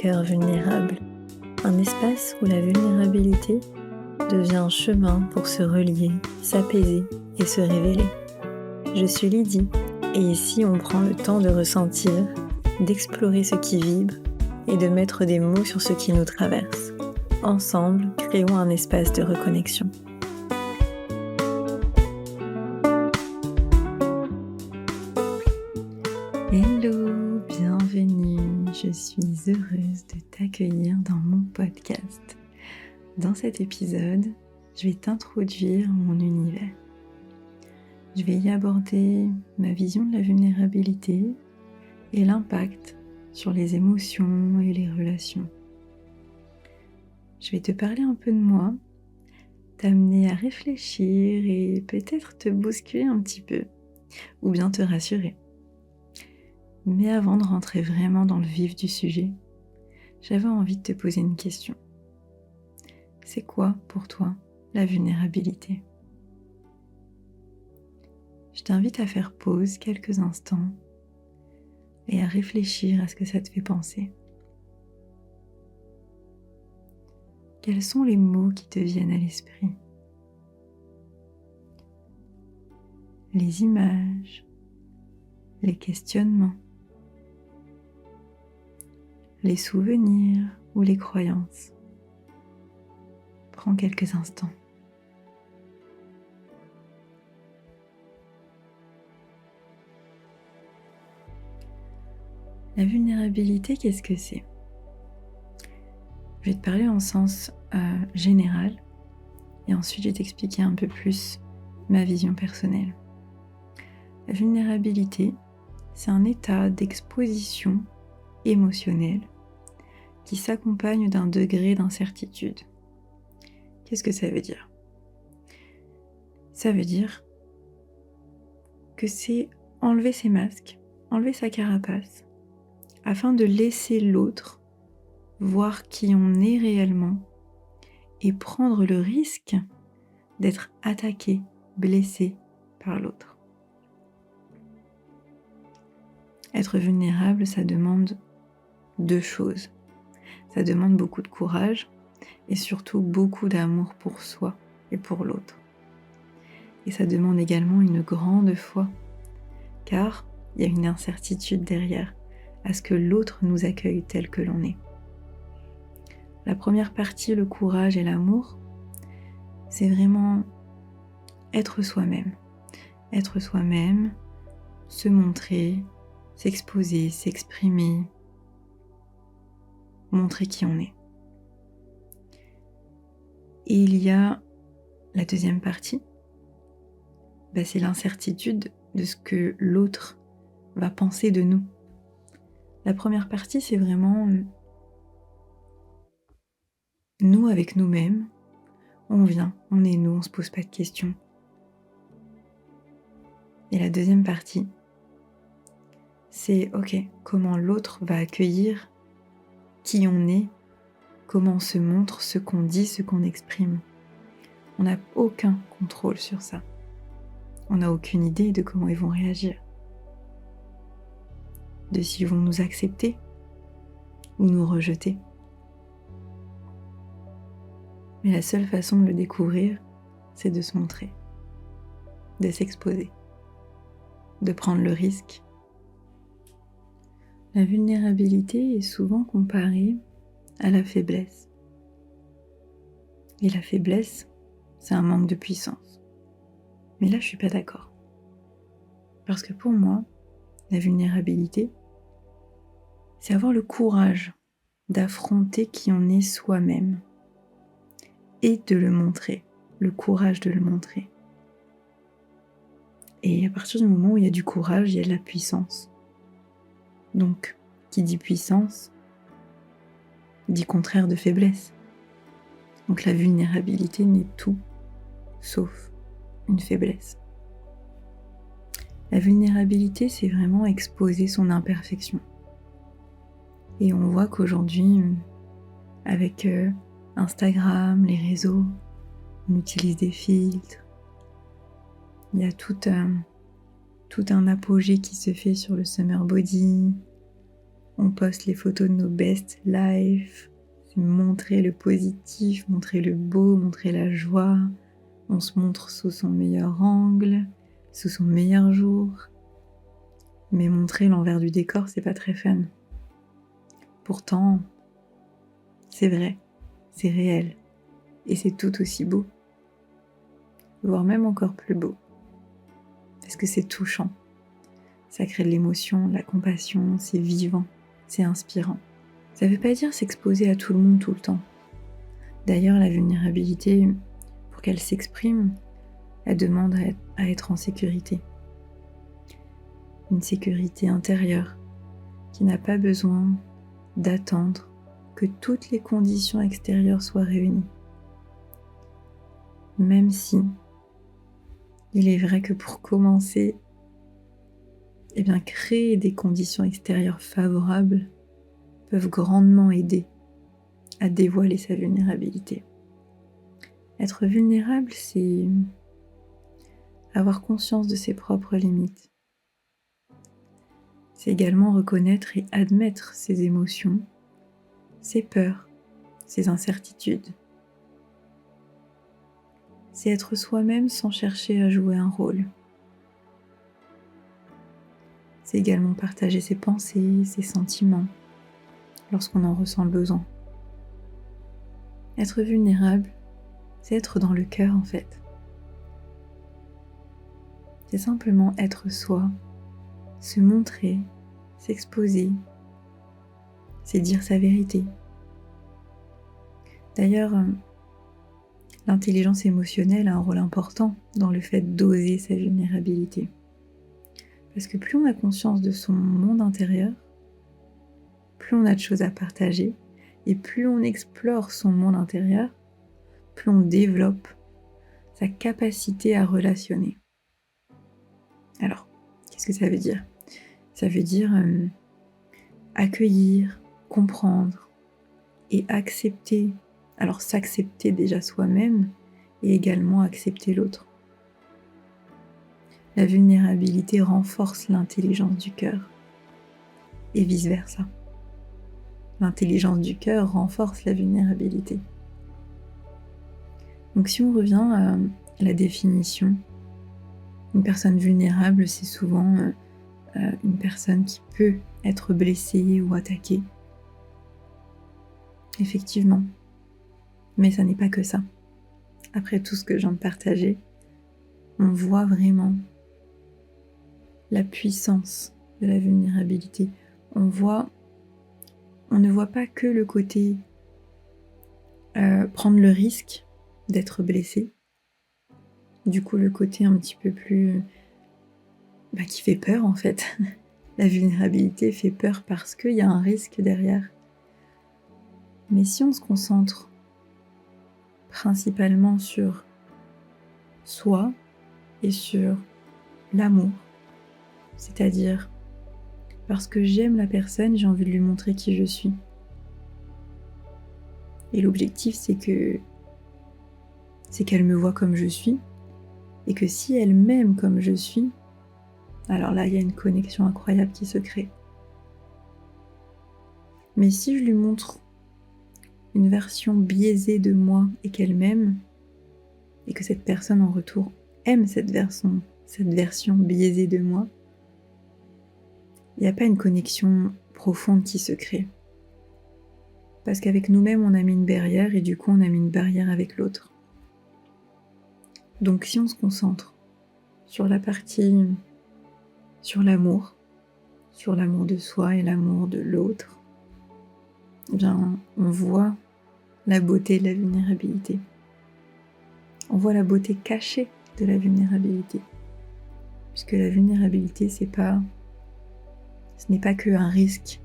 cœur vulnérable, un espace où la vulnérabilité devient un chemin pour se relier, s'apaiser et se révéler. Je suis Lydie et ici on prend le temps de ressentir, d'explorer ce qui vibre et de mettre des mots sur ce qui nous traverse. Ensemble, créons un espace de reconnexion. Hello, bienvenue, je suis heureuse de t'accueillir dans mon podcast. Dans cet épisode, je vais t'introduire mon univers. Je vais y aborder ma vision de la vulnérabilité et l'impact sur les émotions et les relations. Je vais te parler un peu de moi, t'amener à réfléchir et peut-être te bousculer un petit peu, ou bien te rassurer. Mais avant de rentrer vraiment dans le vif du sujet, j'avais envie de te poser une question. C'est quoi pour toi la vulnérabilité ? Je t'invite à faire pause quelques instants et à réfléchir à ce que ça te fait penser. Quels sont les mots qui te viennent à l'esprit ? Les images, les questionnements, les souvenirs ou les croyances. Prends quelques instants. La vulnérabilité, qu'est-ce que c'est ? Je vais te parler en sens général et ensuite je vais t'expliquer un peu plus ma vision personnelle. La vulnérabilité, c'est un état d'exposition émotionnelle qui s'accompagne d'un degré d'incertitude. Qu'est-ce que ça veut dire ? Ça veut dire que c'est enlever ses masques, enlever sa carapace, afin de laisser l'autre voir qui on est réellement et prendre le risque d'être attaqué, blessé par l'autre. Être vulnérable, ça demande deux choses. Ça demande beaucoup de courage et surtout beaucoup d'amour pour soi et pour l'autre. Et ça demande également une grande foi, car il y a une incertitude derrière à ce que l'autre nous accueille tel que l'on est. La première partie, le courage et l'amour, c'est vraiment être soi-même. Être soi-même, se montrer, s'exposer, s'exprimer, montrer qui on est. Et il y a la deuxième partie, c'est l'incertitude de ce que l'autre va penser de nous. La première partie, c'est vraiment nous avec nous-mêmes. On vient, on est nous, on se pose pas de questions. Et la deuxième partie, c'est comment l'autre va accueillir qui on est, comment on se montre, ce qu'on dit, ce qu'on exprime. On n'a aucun contrôle sur ça. On n'a aucune idée de comment ils vont réagir, de s'ils vont nous accepter ou nous rejeter. Mais la seule façon de le découvrir, c'est de se montrer, de s'exposer, de prendre le risque. La vulnérabilité est souvent comparée à la faiblesse. Et la faiblesse, c'est un manque de puissance. Mais là, je suis pas d'accord. Parce que pour moi, la vulnérabilité, c'est avoir le courage d'affronter qui on est soi-même et de le montrer, le courage de le montrer. Et à partir du moment où il y a du courage, il y a de la puissance. Donc, qui dit puissance, dit contraire de faiblesse. Donc la vulnérabilité n'est tout sauf une faiblesse. La vulnérabilité, c'est vraiment exposer son imperfection. Et on voit qu'aujourd'hui, avec Instagram, les réseaux, on utilise des filtres. Il y a tout un apogée qui se fait sur le summer body, On poste les photos de nos best life, montrer le positif, montrer le beau, montrer la joie. On se montre sous son meilleur angle, sous son meilleur jour. Mais montrer l'envers du décor, c'est pas très fun. Pourtant, c'est vrai, c'est réel, et c'est tout aussi beau, voire même encore plus beau, parce que c'est touchant, ça crée de l'émotion, de la compassion, c'est vivant, c'est inspirant. Ça veut pas dire s'exposer à tout le monde tout le temps. D'ailleurs, la vulnérabilité, pour qu'elle s'exprime, elle demande à être en sécurité. Une sécurité intérieure qui n'a pas besoin d'attendre que toutes les conditions extérieures soient réunies. Même si il est vrai que pour commencer, créer des conditions extérieures favorables peuvent grandement aider à dévoiler sa vulnérabilité. Être vulnérable, c'est avoir conscience de ses propres limites. C'est également reconnaître et admettre ses émotions, ses peurs, ses incertitudes. C'est être soi-même sans chercher à jouer un rôle. C'est également partager ses pensées, ses sentiments, lorsqu'on en ressent le besoin. Être vulnérable, c'est être dans le cœur en fait. C'est simplement être soi, se montrer, s'exposer, c'est dire sa vérité. D'ailleurs, l'intelligence émotionnelle a un rôle important dans le fait d'oser sa vulnérabilité. Parce que plus on a conscience de son monde intérieur, plus on a de choses à partager, et plus on explore son monde intérieur, plus on développe sa capacité à relationner. Alors, qu'est-ce que ça veut dire ? Ça veut dire accueillir, comprendre et accepter. Alors s'accepter déjà soi-même et également accepter l'autre. La vulnérabilité renforce l'intelligence du cœur et vice-versa. L'intelligence du cœur renforce la vulnérabilité. Donc si on revient à la définition, une personne vulnérable, c'est souvent une personne qui peut être blessée ou attaquée. Effectivement. Mais ça n'est pas que ça. Après tout ce que je viens de partager, on voit vraiment la puissance de la vulnérabilité. On ne voit pas que le côté prendre le risque d'être blessé. Du coup, le côté un petit peu plus qui fait peur en fait. La vulnérabilité fait peur parce qu'il y a un risque derrière. Mais si on se concentre principalement sur soi et sur l'amour, c'est-à-dire parce que j'aime la personne, j'ai envie de lui montrer qui je suis. Et l'objectif, c'est qu'elle me voit comme je suis, et que si elle m'aime comme je suis, alors là, il y a une connexion incroyable qui se crée. Mais si je lui montre une version biaisée de moi et qu'elle m'aime, et que cette personne en retour aime cette version biaisée de moi, il n'y a pas une connexion profonde qui se crée. Parce qu'avec nous-mêmes, on a mis une barrière et du coup, on a mis une barrière avec l'autre. Donc si on se concentre sur la partie, sur l'amour de soi et l'amour de l'autre, on voit la beauté de la vulnérabilité. On voit la beauté cachée de la vulnérabilité. Puisque la vulnérabilité, ce n'est pas que un risque,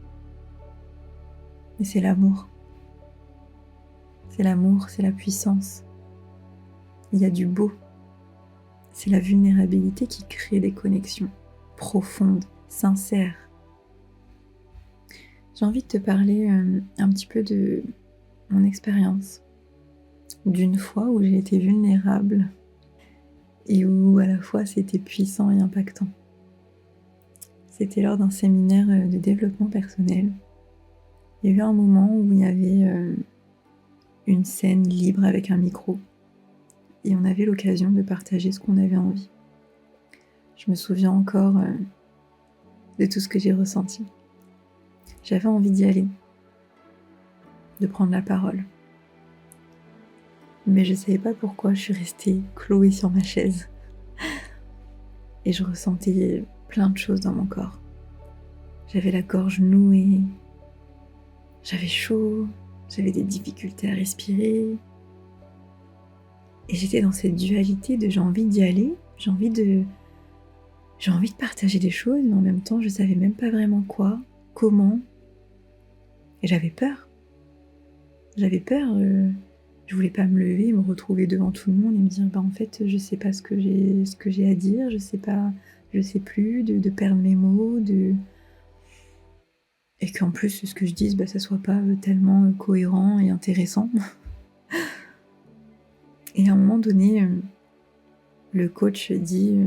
mais c'est l'amour. C'est l'amour, c'est la puissance. Il y a du beau. C'est la vulnérabilité qui crée des connexions profondes, sincères. J'ai envie de te parler un petit peu de mon expérience, d'une fois où j'ai été vulnérable et où à la fois c'était puissant et impactant. C'était lors d'un séminaire de développement personnel. Il y a eu un moment où il y avait une scène libre avec un micro et on avait l'occasion de partager ce qu'on avait envie. Je me souviens encore de tout ce que j'ai ressenti. J'avais envie d'y aller, de prendre la parole. Mais je ne savais pas pourquoi je suis restée clouée sur ma chaise. Et je ressentais plein de choses dans mon corps. J'avais la gorge nouée, j'avais chaud, j'avais des difficultés à respirer. Et j'étais dans cette dualité de j'ai envie d'y aller, j'ai envie de partager des choses, mais en même temps je savais même pas vraiment quoi, comment. Et j'avais peur. Je voulais pas me lever, me retrouver devant tout le monde et me dire en fait je sais pas ce que j'ai à dire, je sais plus, de perdre mes mots, et qu'en plus ce que je dise ça soit pas tellement cohérent et intéressant. Et à un moment donné, le coach dit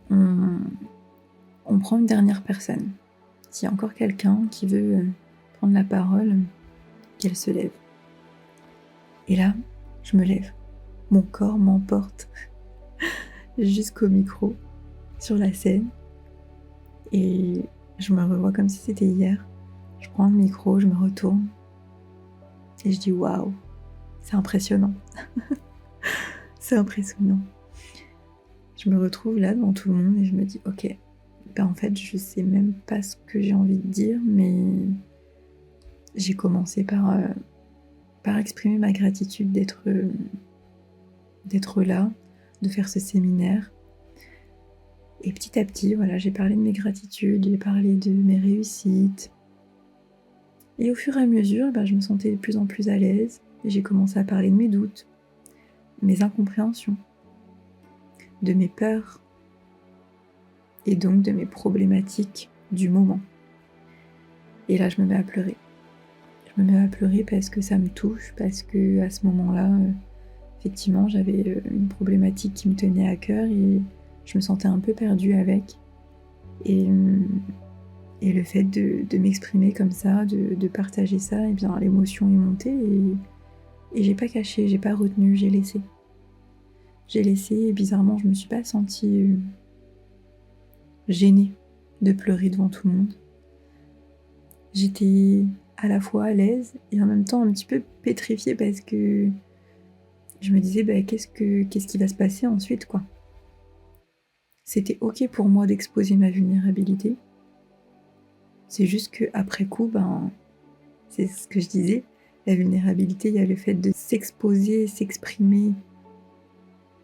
on prend une dernière personne. S'il y a encore quelqu'un qui veut prendre la parole, qu'elle se lève. Et là, je me lève. Mon corps m'emporte jusqu'au micro, sur la scène. Et je me revois comme si c'était hier. Je prends le micro, je me retourne. Et je dis waouh, c'est impressionnant. C'est impressionnant. Je me retrouve là devant tout le monde et je me dis ok, en fait je sais même pas ce que j'ai envie de dire, mais j'ai commencé par exprimer ma gratitude d'être là, de faire ce séminaire. Et petit à petit, voilà, j'ai parlé de mes gratitudes, j'ai parlé de mes réussites. Et au fur et à mesure, je me sentais de plus en plus à l'aise. Et j'ai commencé à parler de mes doutes, mes incompréhensions, de mes peurs, et donc de mes problématiques du moment. Et là, je me mets à pleurer. Je me mets à pleurer parce que ça me touche, parce que à ce moment-là, effectivement, j'avais une problématique qui me tenait à cœur et je me sentais un peu perdue avec. Et le fait de m'exprimer comme ça, de partager ça, et bien l'émotion est montée et j'ai pas caché, j'ai pas retenu, j'ai laissé. J'ai laissé et bizarrement, je me suis pas sentie gênée de pleurer devant tout le monde. J'étais à la fois à l'aise et en même temps un petit peu pétrifiée parce que je me disais qu'est-ce qui va se passer ensuite quoi. C'était ok pour moi d'exposer ma vulnérabilité. C'est juste qu'après coup, c'est ce que je disais, la vulnérabilité, il y a le fait de s'exposer, s'exprimer,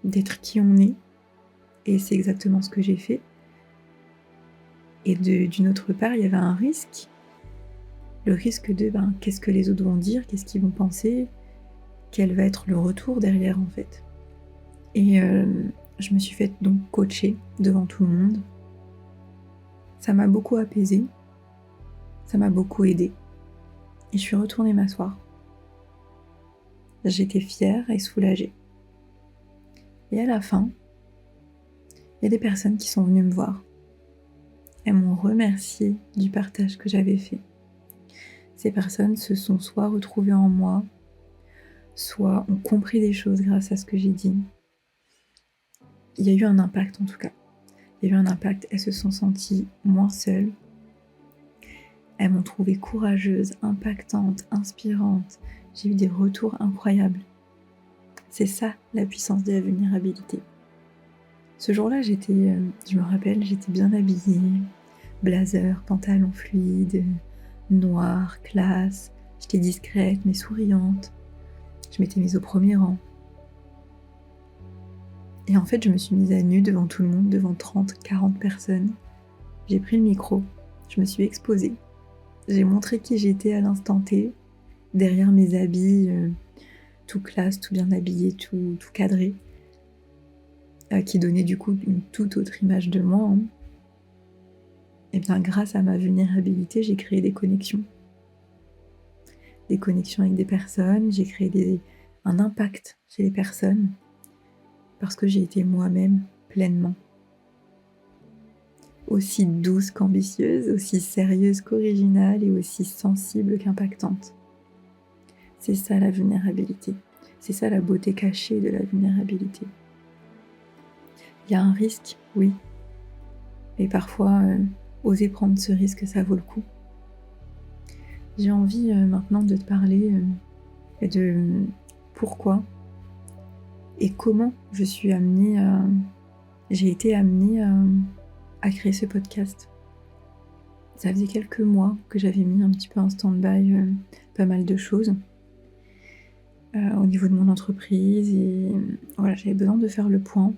d'être qui on est. Et c'est exactement ce que j'ai fait. Et d'une autre part, il y avait un risque. Le risque de qu'est-ce que les autres vont dire, qu'est-ce qu'ils vont penser, quel va être le retour derrière en fait. Et je me suis faite donc coacher devant tout le monde. Ça m'a beaucoup apaisée, ça m'a beaucoup aidée. Et je suis retournée m'asseoir. J'étais fière et soulagée. Et à la fin, il y a des personnes qui sont venues me voir. Elles m'ont remercié du partage que j'avais fait. Ces personnes se sont soit retrouvées en moi, soit ont compris des choses grâce à ce que j'ai dit. Il y a eu un impact en tout cas. Il y a eu un impact, elles se sont senties moins seules. Elles m'ont trouvée courageuse, impactante, inspirante. J'ai eu des retours incroyables. C'est ça la puissance de la vulnérabilité. Ce jour-là, je me rappelle, j'étais bien habillée, blazer, pantalon fluide, noir, classe. J'étais discrète mais souriante. Je m'étais mise au premier rang. Et en fait, je me suis mise à nu devant tout le monde, devant 30, 40 personnes. J'ai pris le micro, je me suis exposée. J'ai montré qui j'étais à l'instant T, derrière mes habits, tout classe, tout bien habillé, tout cadré, qui donnait du coup une toute autre image de moi. Et bien grâce à ma vulnérabilité, j'ai créé des connexions. Des connexions avec des personnes, j'ai créé un impact chez les personnes, parce que j'ai été moi-même pleinement. aussi douce qu'ambitieuse, aussi sérieuse qu'originale et aussi sensible qu'impactante. C'est ça la vulnérabilité. C'est ça la beauté cachée de la vulnérabilité. Il y a un risque, oui. Et parfois, oser prendre ce risque, ça vaut le coup. J'ai envie maintenant de te parler de pourquoi et comment j'ai été amenée à créer ce podcast. Ça faisait quelques mois que j'avais mis un petit peu en stand-by pas mal de choses au niveau de mon entreprise et voilà, j'avais besoin de faire le point.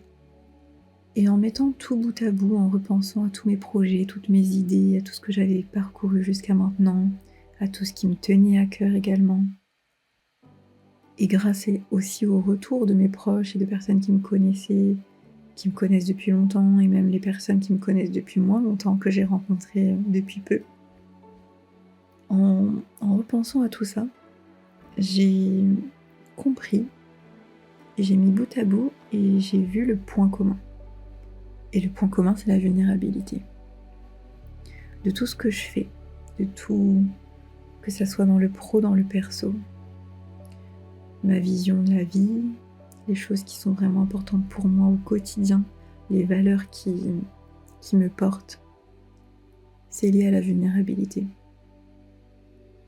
Et en mettant tout bout à bout, en repensant à tous mes projets, toutes mes idées, à tout ce que j'avais parcouru jusqu'à maintenant, à tout ce qui me tenait à cœur également, et grâce aussi au retour de mes proches et de personnes qui me connaissaient, qui me connaissent depuis longtemps, et même les personnes qui me connaissent depuis moins longtemps, que j'ai rencontrées depuis peu, en repensant à tout ça, j'ai compris, et j'ai mis bout à bout, et j'ai vu le point commun. Et le point commun, c'est la vulnérabilité. De tout ce que je fais, de tout, que ça soit dans le pro, dans le perso, ma vision de la vie, les choses qui sont vraiment importantes pour moi au quotidien, les valeurs qui me portent, c'est lié à la vulnérabilité.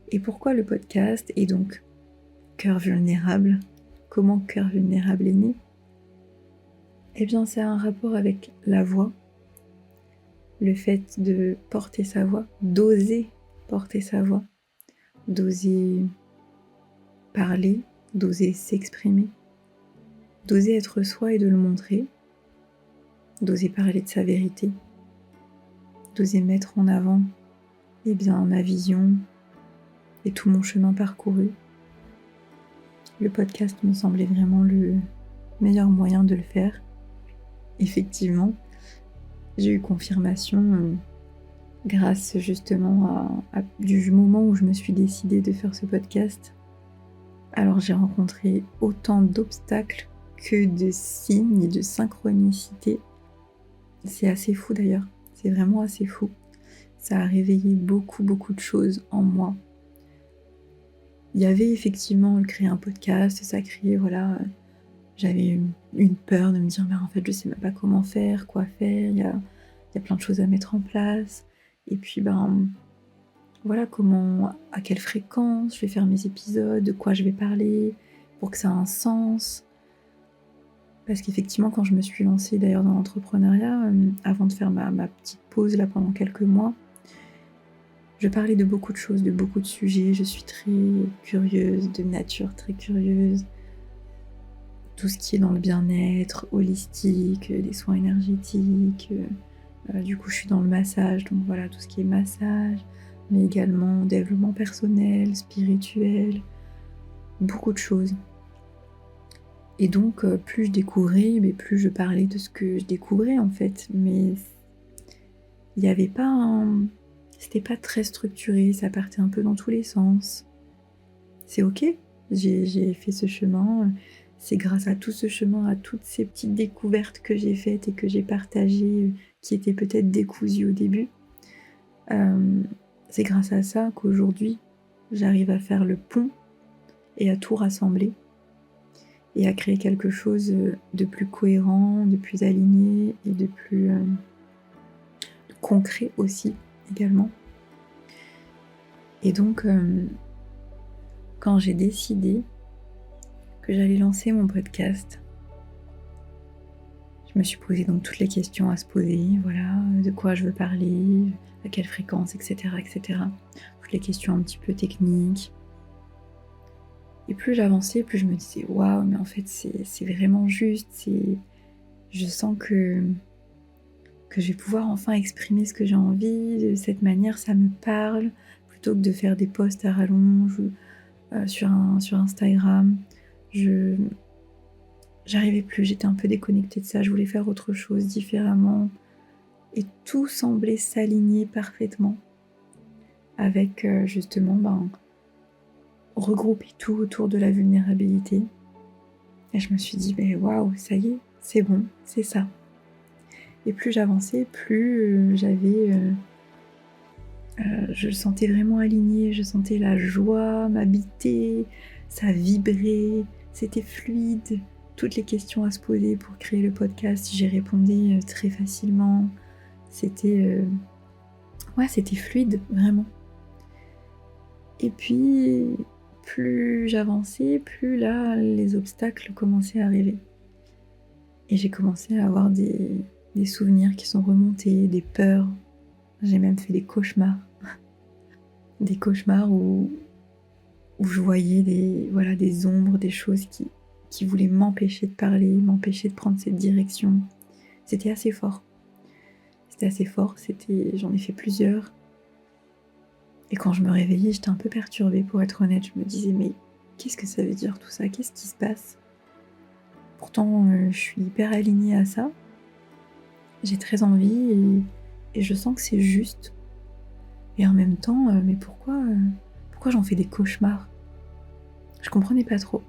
Et pourquoi le podcast est donc Cœur vulnérable? Comment Cœur vulnérable est né? Eh bien, c'est un rapport avec la voix, le fait de porter sa voix, d'oser porter sa voix, d'oser parler, d'oser s'exprimer, d'oser être soi et de le montrer, d'oser parler de sa vérité, d'oser mettre en avant ma vision et tout mon chemin parcouru. Le podcast me semblait vraiment le meilleur moyen de le faire. Effectivement, j'ai eu confirmation grâce justement du moment où je me suis décidée de faire ce podcast. Alors j'ai rencontré autant d'obstacles que de signes et de synchronicité. C'est assez fou d'ailleurs, c'est vraiment assez fou. Ça a réveillé beaucoup de choses en moi. Il y avait effectivement le créer un podcast, ça créait, voilà, j'avais une peur de me dire, en fait je sais même pas comment faire, quoi faire, il y a plein de choses à mettre en place. Et puis voilà, à quelle fréquence je vais faire mes épisodes, de quoi je vais parler, pour que ça ait un sens. Parce qu'effectivement, quand je me suis lancée d'ailleurs dans l'entrepreneuriat, avant de faire ma petite pause là pendant quelques mois, je parlais de beaucoup de choses, de beaucoup de sujets. Je suis très curieuse, de nature très curieuse. Tout ce qui est dans le bien-être, holistique, des soins énergétiques. Du coup, je suis dans le massage, donc voilà, tout ce qui est massage, mais également développement personnel, spirituel, beaucoup de choses. Et donc, plus je découvrais, mais plus je parlais de ce que je découvrais en fait. Mais il n'y avait pas c'était pas très structuré, ça partait un peu dans tous les sens. C'est ok, j'ai fait ce chemin. C'est grâce à tout ce chemin, à toutes ces petites découvertes que j'ai faites et que j'ai partagées, qui étaient peut-être décousues au début. C'est grâce à ça qu'aujourd'hui, j'arrive à faire le pont et à tout rassembler et à créer quelque chose de plus cohérent, de plus aligné et de plus concret aussi également. Et donc, quand j'ai décidé que j'allais lancer mon podcast, je me suis posé donc toutes les questions à se poser, voilà, de quoi je veux parler, à quelle fréquence, etc., etc. Toutes les questions un petit peu techniques. Et plus j'avançais, plus je me disais, waouh, mais en fait, c'est vraiment juste. Je sens que je vais pouvoir enfin exprimer ce que j'ai envie. De cette manière, ça me parle, plutôt que de faire des posts à rallonge sur Instagram. J'arrivais plus, j'étais un peu déconnectée de ça. Je voulais faire autre chose différemment. Et tout semblait s'aligner parfaitement avec justement regrouper tout autour de la vulnérabilité. Et je me suis dit, waouh, ça y est, c'est bon, c'est ça. Et plus j'avançais, plus je le sentais vraiment aligné, je sentais la joie m'habiter, ça vibrait, c'était fluide. Toutes les questions à se poser pour créer le podcast, j'y répondais très facilement. C'était c'était fluide, vraiment. Et puis, plus j'avançais, plus là, les obstacles commençaient à arriver. Et j'ai commencé à avoir des souvenirs qui sont remontés, des peurs. J'ai même fait des cauchemars. Des cauchemars où je voyais des ombres, des choses qui voulaient m'empêcher de parler, m'empêcher de prendre cette direction. C'était assez fort. J'en ai fait plusieurs. Et quand je me réveillais, j'étais un peu perturbée, pour être honnête. Je me disais, mais qu'est-ce que ça veut dire tout ça? Qu'est-ce qui se passe? Pourtant, je suis hyper alignée à ça. J'ai très envie et je sens que c'est juste. Et en même temps, mais pourquoi j'en fais des cauchemars? Je comprenais pas trop.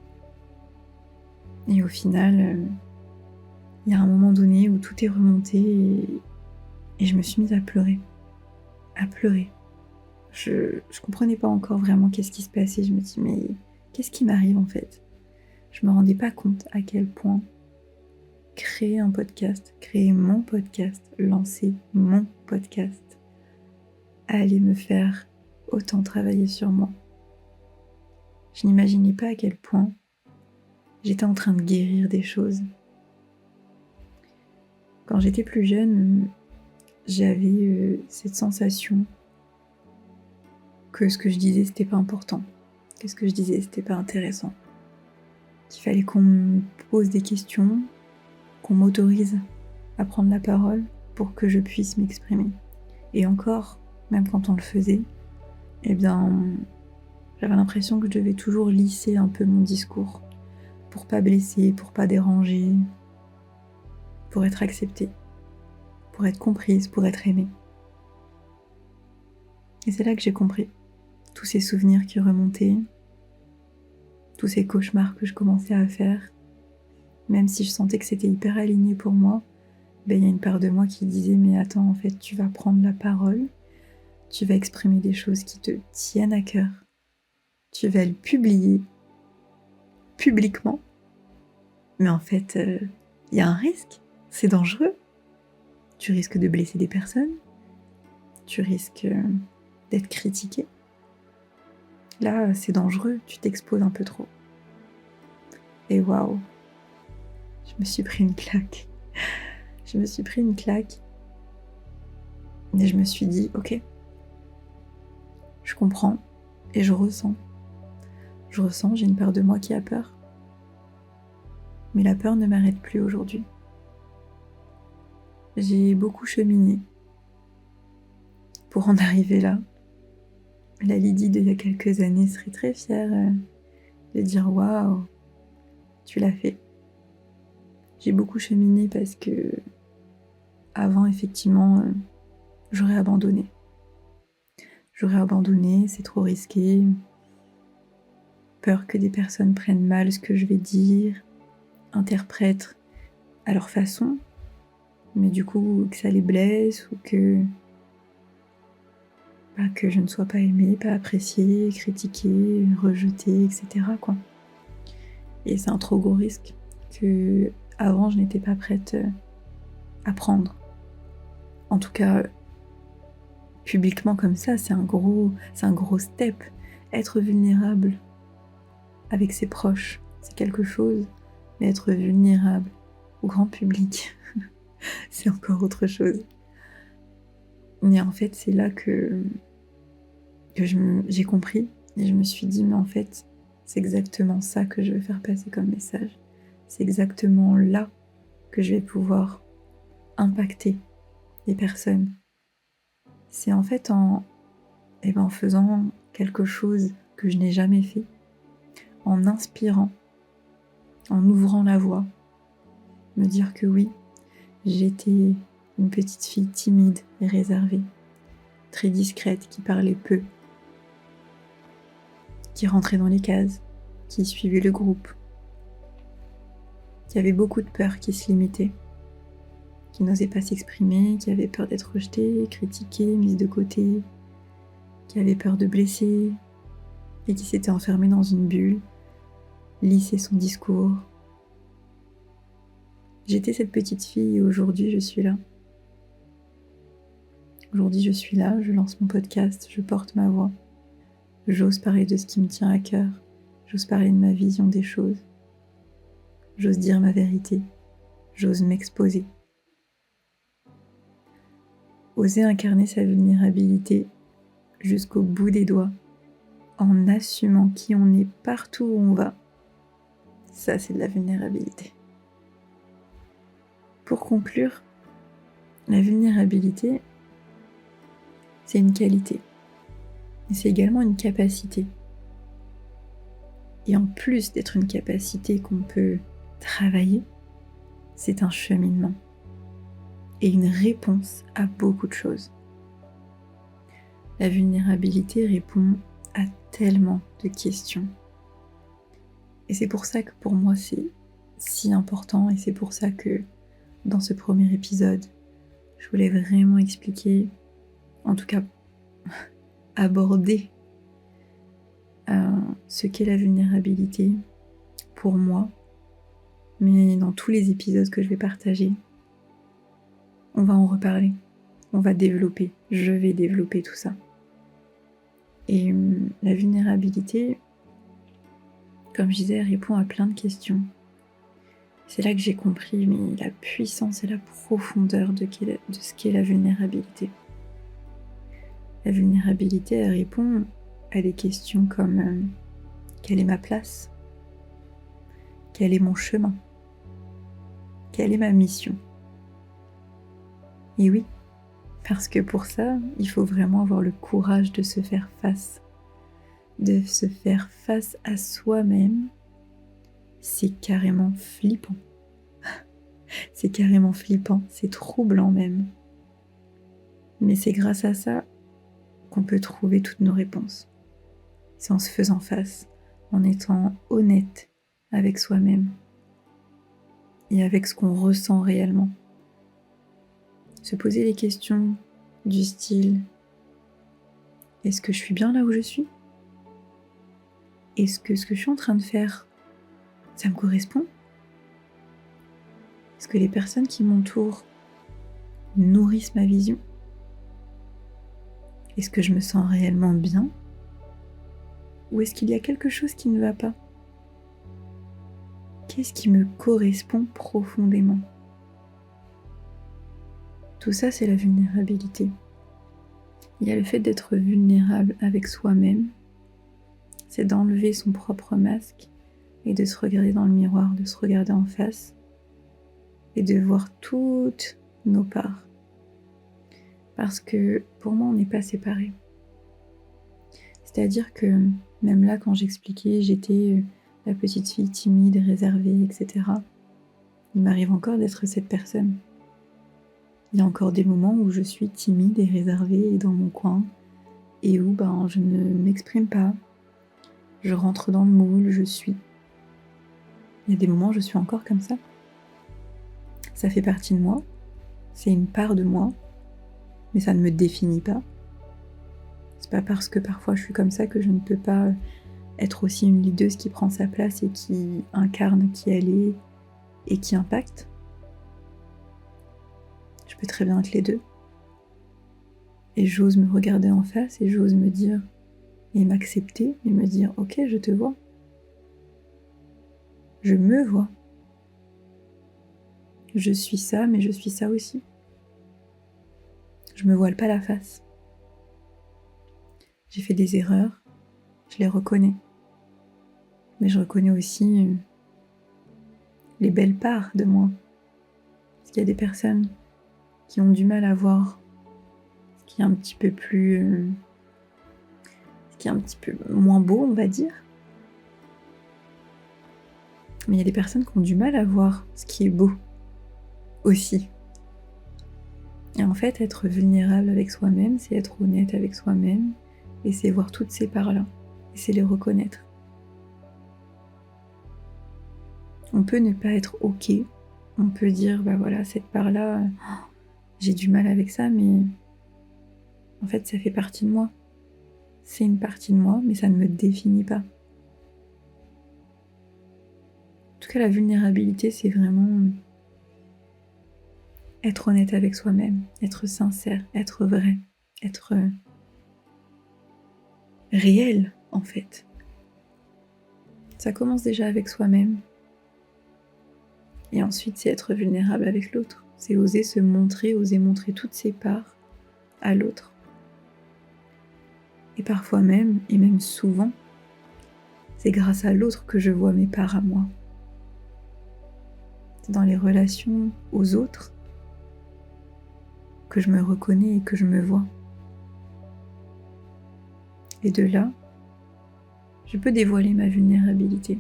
Et au final, il y a un moment donné où tout est remonté et je me suis mise à pleurer. Je comprenais pas encore vraiment qu'est-ce qui se passait. Je me dis, mais qu'est-ce qui m'arrive en fait? Je me rendais pas compte à quel point créer un podcast, créer mon podcast, lancer mon podcast allait me faire autant travailler sur moi. Je n'imaginais pas à quel point j'étais en train de guérir des choses. Quand j'étais plus jeune, j'avais cette sensation que ce que je disais c'était pas important, que ce que je disais c'était pas intéressant, qu'il fallait qu'on me pose des questions, qu'on m'autorise à prendre la parole pour que je puisse m'exprimer. Et encore, même quand on le faisait, j'avais l'impression que je devais toujours lisser un peu mon discours pour pas blesser, pour pas déranger, pour être acceptée, pour être comprise, pour être aimée. Et c'est là que j'ai compris tous ces souvenirs qui remontaient, tous ces cauchemars que je commençais à faire, même si je sentais que c'était hyper aligné pour moi, il y a une part de moi qui disait mais attends, en fait tu vas prendre la parole, tu vas exprimer des choses qui te tiennent à cœur, tu vas le publier publiquement, mais en fait il y a un risque, c'est dangereux, tu risques de blesser des personnes, tu risques d'être critiqué. Là, c'est dangereux, tu t'exposes un peu trop. Et waouh, je me suis pris une claque. Et je me suis dit, ok, je comprends et je ressens. J'ai une part de moi qui a peur. Mais la peur ne m'arrête plus aujourd'hui. J'ai beaucoup cheminé pour en arriver là. La Lydie d'il y a quelques années serait très fière de dire « Waouh, tu l'as fait ». J'ai beaucoup cheminé parce que avant, effectivement, j'aurais abandonné. C'est trop risqué. Peur que des personnes prennent mal ce que je vais dire, interprètent à leur façon, mais du coup que ça les blesse ou que je ne sois pas aimée, pas appréciée, critiquée, rejetée, etc. quoi. Et c'est un trop gros risque que avant je n'étais pas prête à prendre. En tout cas, publiquement comme ça, c'est un gros step. Être vulnérable avec ses proches, c'est quelque chose, mais être vulnérable au grand public, c'est encore autre chose. Mais en fait, c'est là que j'ai compris et je me suis dit, mais en fait, c'est exactement ça que je veux faire passer comme message. C'est exactement là que je vais pouvoir impacter les personnes. C'est en fait en faisant quelque chose que je n'ai jamais fait, en inspirant, en ouvrant la voie, me dire que oui, j'étais une petite fille timide et réservée, très discrète, qui parlait peu, qui rentrait dans les cases, qui suivait le groupe, qui avait beaucoup de peur qui se limitait. qui n'osait pas s'exprimer, qui avait peur d'être rejetée, critiquée, mise de côté, qui avait peur de blesser et qui s'était enfermée dans une bulle, lissait son discours. J'étais cette petite fille et aujourd'hui je suis là. Aujourd'hui je suis là, je lance mon podcast, je porte ma voix. J'ose parler de ce qui me tient à cœur, j'ose parler de ma vision des choses. J'ose dire ma vérité, j'ose m'exposer. Oser incarner sa vulnérabilité jusqu'au bout des doigts, en assumant qui on est partout où on va, ça c'est de la vulnérabilité. Pour conclure, la vulnérabilité, c'est une qualité, mais c'est également une capacité. Et en plus d'être une capacité qu'on peut travailler, c'est un cheminement et une réponse à beaucoup de choses. La vulnérabilité répond à tellement de questions. Et c'est pour ça que pour moi c'est si important et c'est pour ça que dans ce premier épisode, je voulais vraiment expliquer, en tout cas aborder ce qu'est la vulnérabilité pour moi, mais dans tous les épisodes que je vais partager, on va en reparler, on va développer, je vais développer tout ça. Et la vulnérabilité, comme je disais, répond à plein de questions. C'est là que j'ai compris la puissance et la profondeur de ce qu'est la vulnérabilité. La vulnérabilité, elle répond à des questions comme quelle est ma place ? Quel est mon chemin ? Quelle est ma mission ? Et oui, parce que pour ça, il faut vraiment avoir le courage de se faire face. De se faire face à soi-même, c'est carrément flippant. C'est carrément flippant, c'est troublant même. Mais c'est grâce à ça qu'on peut trouver toutes nos réponses. C'est en se faisant face, en étant honnête avec soi-même et avec ce qu'on ressent réellement. Se poser des questions du style « Est-ce que je suis bien là où je suis ? Est-ce que ce que je suis en train de faire, ça me correspond ? Est-ce que les personnes qui m'entourent nourrissent ma vision ? Est-ce que je me sens réellement bien ? Ou est-ce qu'il y a quelque chose qui ne va pas ? Qu'est-ce qui me correspond profondément ? Tout ça, c'est la vulnérabilité. Il y a le fait d'être vulnérable avec soi-même, c'est d'enlever son propre masque et de se regarder dans le miroir, de se regarder en face et de voir toutes nos parts. Parce que pour moi, on n'est pas séparés. C'est-à-dire que même là, quand j'expliquais, j'étais la petite fille timide, réservée, etc. Il m'arrive encore d'être cette personne. Il y a encore des moments où je suis timide et réservée et dans mon coin et où je ne m'exprime pas. Je rentre dans le moule, je suis. Il y a des moments où je suis encore comme ça. Ça fait partie de moi, c'est une part de moi, mais ça ne me définit pas. C'est pas parce que parfois je suis comme ça que je ne peux pas être aussi une leaduse qui prend sa place et qui incarne qui elle est et qui impacte. Je peux très bien être les deux. Et j'ose me regarder en face et j'ose me dire et m'accepter et me dire ok, je te vois. Je me vois. Je suis ça, mais je suis ça aussi. Je me voile pas la face. J'ai fait des erreurs, je les reconnais. Mais je reconnais aussi les belles parts de moi. Parce qu'il y a des personnes qui ont du mal à voir ce qui est un petit peu plus... ce qui est un petit peu moins beau, on va dire. Mais il y a des personnes qui ont du mal à voir ce qui est beau aussi. Et en fait, être vulnérable avec soi-même, c'est être honnête avec soi-même et c'est voir toutes ces parts-là et c'est les reconnaître. On peut ne pas être OK on peut dire, bah voilà, cette part-là, j'ai du mal avec ça, mais en fait, ça fait partie de moi. C'est une partie de moi, mais ça ne me définit pas. En tout cas, la vulnérabilité, c'est vraiment être honnête avec soi-même, être sincère, être vrai, être réel, en fait. Ça commence déjà avec soi-même. Et ensuite, c'est être vulnérable avec l'autre. C'est oser se montrer, oser montrer toutes ses parts à l'autre. Et parfois même, et même souvent, c'est grâce à l'autre que je vois mes parts à moi. C'est dans les relations aux autres que je me reconnais et que je me vois. Et de là, je peux dévoiler ma vulnérabilité.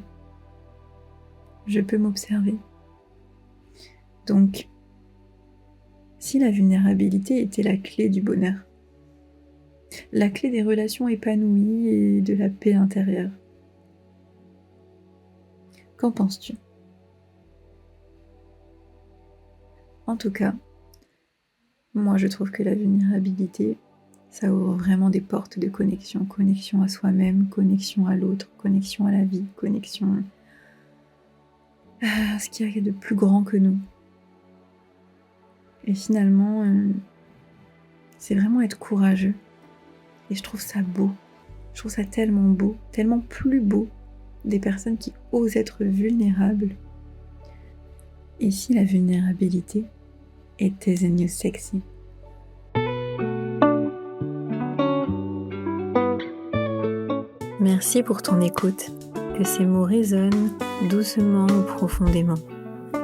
Je peux m'observer. Donc, si la vulnérabilité était la clé du bonheur, la clé des relations épanouies et de la paix intérieure, qu'en penses-tu ? En tout cas, moi je trouve que la vulnérabilité, ça ouvre vraiment des portes de connexion. Connexion à soi-même, connexion à l'autre, connexion à la vie, connexion à ce qu'il y a de plus grand que nous. Et finalement, c'est vraiment être courageux. Et je trouve ça beau. Je trouve ça tellement beau, tellement plus beau des personnes qui osent être vulnérables. Et si la vulnérabilité était the new sexy ? Merci pour ton écoute. Que ces mots résonnent doucement ou profondément.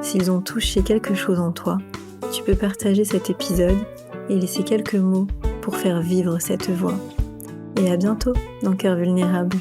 S'ils ont touché quelque chose en toi, tu peux partager cet épisode et laisser quelques mots pour faire vivre cette voix. Et à bientôt dans Cœur Vulnérable.